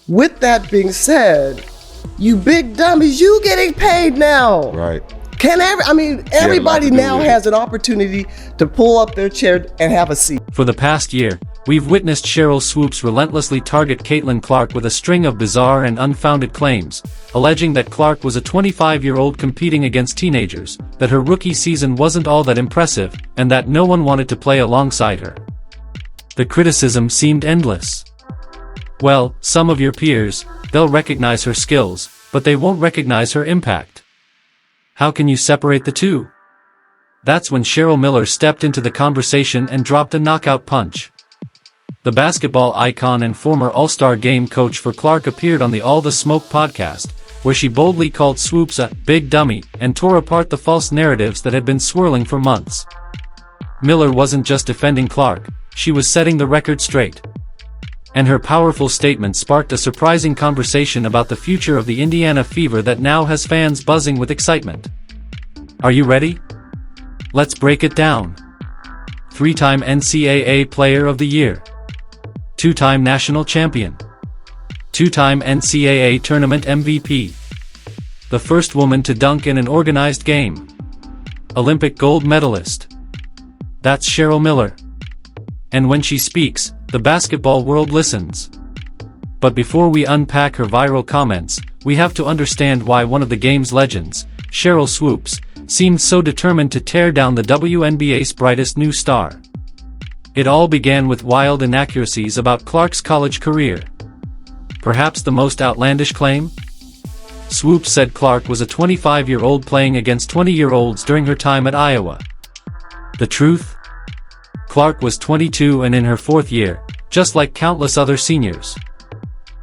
With that being said, you big dummies, you getting paid now. Right. Everybody now has an opportunity to pull up their chair and have a seat. For the past year, we've witnessed Sheryl Swoopes relentlessly target Caitlin Clark with a string of bizarre and unfounded claims, alleging that Clark was a 25-year-old competing against teenagers, that her rookie season wasn't all that impressive, and that no one wanted to play alongside her. The criticism seemed endless. Well, some of your peers, they'll recognize her skills, but they won't recognize her impact. How can you separate the two? That's when Cheryl Miller stepped into the conversation and dropped a knockout punch. The basketball icon and former All-Star Game coach for Clark appeared on the All the Smoke podcast, where she boldly called Swoopes a big dummy and tore apart the false narratives that had been swirling for months. Miller wasn't just defending Clark, she was setting the record straight. And her powerful statement sparked a surprising conversation about the future of the Indiana Fever that now has fans buzzing with excitement. Are you ready? Let's break it down. 3-time NCAA Player of the Year. 2-time National Champion. 2-time NCAA Tournament MVP. The first woman to dunk in an organized game. Olympic gold medalist. That's Cheryl Miller. And when she speaks, the basketball world listens. But before we unpack her viral comments, we have to understand why one of the game's legends, Sheryl Swoopes, seemed so determined to tear down the WNBA's brightest new star. It all began with wild inaccuracies about Clark's college career. Perhaps the most outlandish claim? Swoopes said Clark was a 25-year-old playing against 20-year-olds during her time at Iowa. The truth? Clark was 22 and in her fourth year, just like countless other seniors.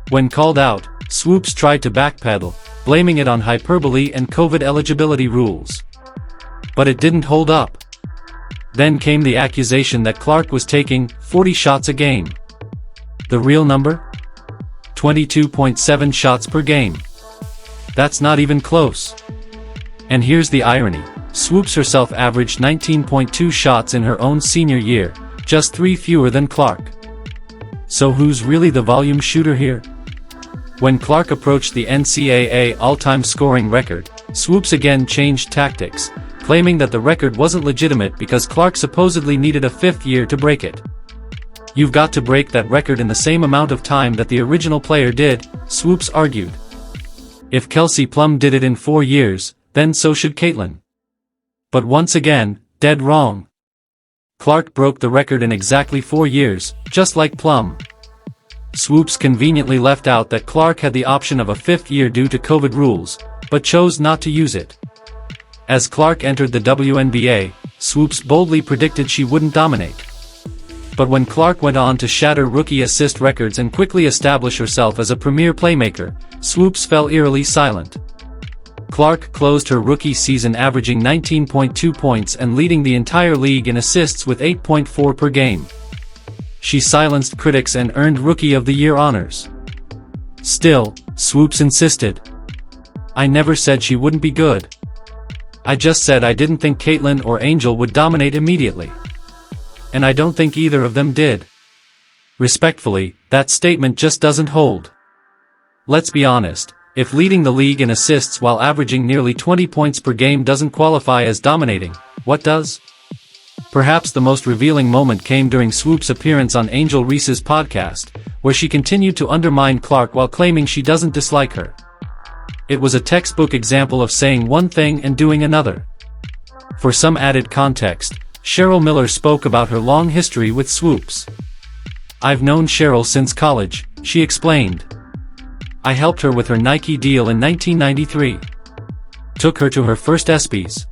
When called out, Swoopes tried to backpedal, blaming it on hyperbole and COVID eligibility rules. But it didn't hold up. Then came the accusation that Clark was taking 40 shots a game. The real number? 22.7 shots per game. That's not even close. And here's the irony. Swoopes herself averaged 19.2 shots in her own senior year, just 3 fewer than Clark. So who's really the volume shooter here? When Clark approached the NCAA all-time scoring record, Swoopes again changed tactics, claiming that the record wasn't legitimate because Clark supposedly needed a 5th year to break it. You've got to break that record in the same amount of time that the original player did, Swoopes argued. If Kelsey Plum did it in 4 years, then so should Caitlin. But once again, dead wrong. Clark broke the record in exactly 4 years, just like Plum. Swoopes conveniently left out that Clark had the option of a 5th year due to COVID rules, but chose not to use it. As Clark entered the WNBA, Swoopes boldly predicted she wouldn't dominate. But when Clark went on to shatter rookie assist records and quickly establish herself as a premier playmaker, Swoopes fell eerily silent. Clark closed her rookie season averaging 19.2 points and leading the entire league in assists with 8.4 per game. She silenced critics and earned Rookie of the Year honors. Still, Swoopes insisted. I never said she wouldn't be good. I just said I didn't think Caitlin or Angel would dominate immediately. And I don't think either of them did. Respectfully, that statement just doesn't hold. Let's be honest. If leading the league in assists while averaging nearly 20 points per game doesn't qualify as dominating, what does? Perhaps the most revealing moment came during Swoopes' appearance on Angel Reese's podcast, where she continued to undermine Clark while claiming she doesn't dislike her. It was a textbook example of saying one thing and doing another. For some added context, Cheryl Miller spoke about her long history with Swoopes. I've known Cheryl since college, she explained. I helped her with her Nike deal in 1993. Took her to her first ESPYs.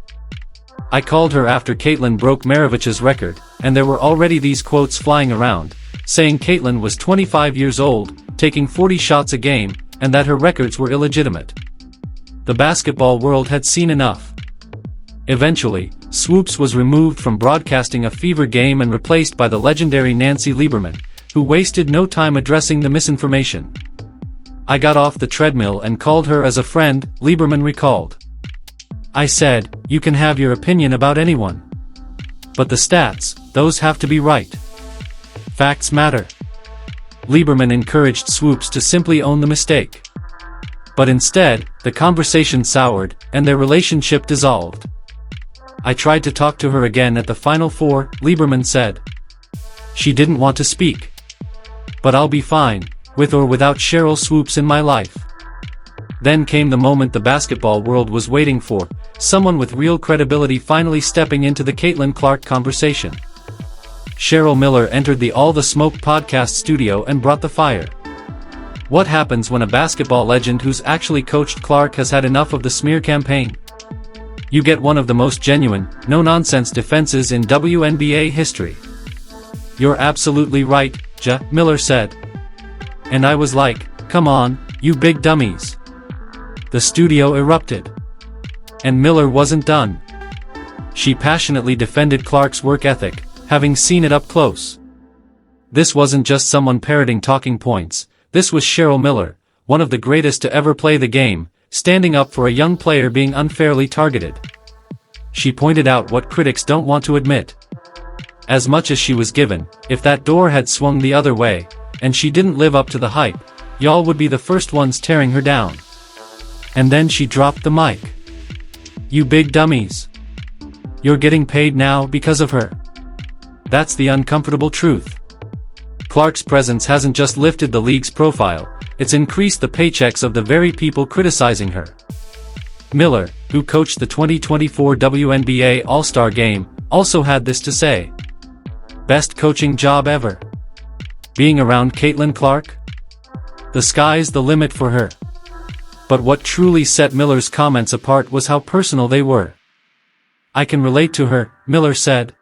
I called her after Caitlin broke Maravich's record, and there were already these quotes flying around, saying Caitlin was 25 years old, taking 40 shots a game, and that her records were illegitimate. The basketball world had seen enough. Eventually, Swoopes was removed from broadcasting a Fever game and replaced by the legendary Nancy Lieberman, who wasted no time addressing the misinformation. I got off the treadmill and called her as a friend, Lieberman recalled. I said, you can have your opinion about anyone. But the stats, those have to be right. Facts matter. Lieberman encouraged Swoopes to simply own the mistake. But instead, the conversation soured, and their relationship dissolved. I tried to talk to her again at the Final Four, Lieberman said. She didn't want to speak. But I'll be fine, with or without Sheryl Swoopes in my life. Then came the moment the basketball world was waiting for, someone with real credibility finally stepping into the Caitlin Clark conversation. Cheryl Miller entered the All the Smoke podcast studio and brought the fire. What happens when a basketball legend who's actually coached Clark has had enough of the smear campaign? You get one of the most genuine, no-nonsense defenses in WNBA history. You're absolutely right, Miller said. And I was like, come on, you big dummies. The studio erupted. And Miller wasn't done. She passionately defended Clark's work ethic, having seen it up close. This wasn't just someone parroting talking points, this was Cheryl Miller, one of the greatest to ever play the game, standing up for a young player being unfairly targeted. She pointed out what critics don't want to admit. As much as she was given, if that door had swung the other way, and she didn't live up to the hype, y'all would be the first ones tearing her down. And then she dropped the mic. You big dummies. You're getting paid now because of her. That's the uncomfortable truth. Clark's presence hasn't just lifted the league's profile, it's increased the paychecks of the very people criticizing her. Miller, who coached the 2024 WNBA All-Star Game, also had this to say. Best coaching job ever. Being around Caitlin Clark? The sky's the limit for her. But what truly set Miller's comments apart was how personal they were. I can relate to her, Miller said.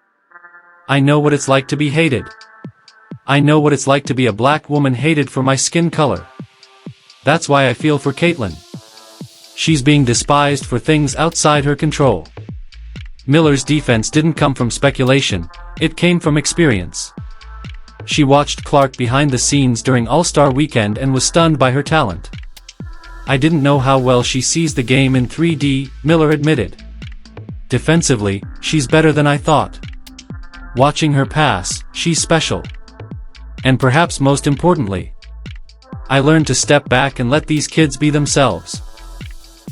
I know what it's like to be hated. I know what it's like to be a black woman hated for my skin color. That's why I feel for Caitlin. She's being despised for things outside her control. Miller's defense didn't come from speculation, it came from experience. She watched Clark behind the scenes during All-Star Weekend and was stunned by her talent. I didn't know how well she sees the game in 3D, Miller admitted. Defensively, she's better than I thought. Watching her pass, she's special. And perhaps most importantly, I learned to step back and let these kids be themselves.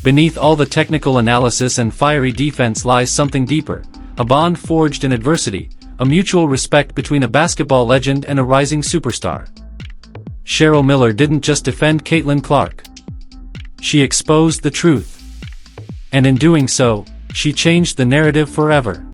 Beneath all the technical analysis and fiery defense lies something deeper, a bond forged in adversity, a mutual respect between a basketball legend and a rising superstar. Cheryl Miller didn't just defend Caitlin Clark. She exposed the truth. And in doing so, she changed the narrative forever.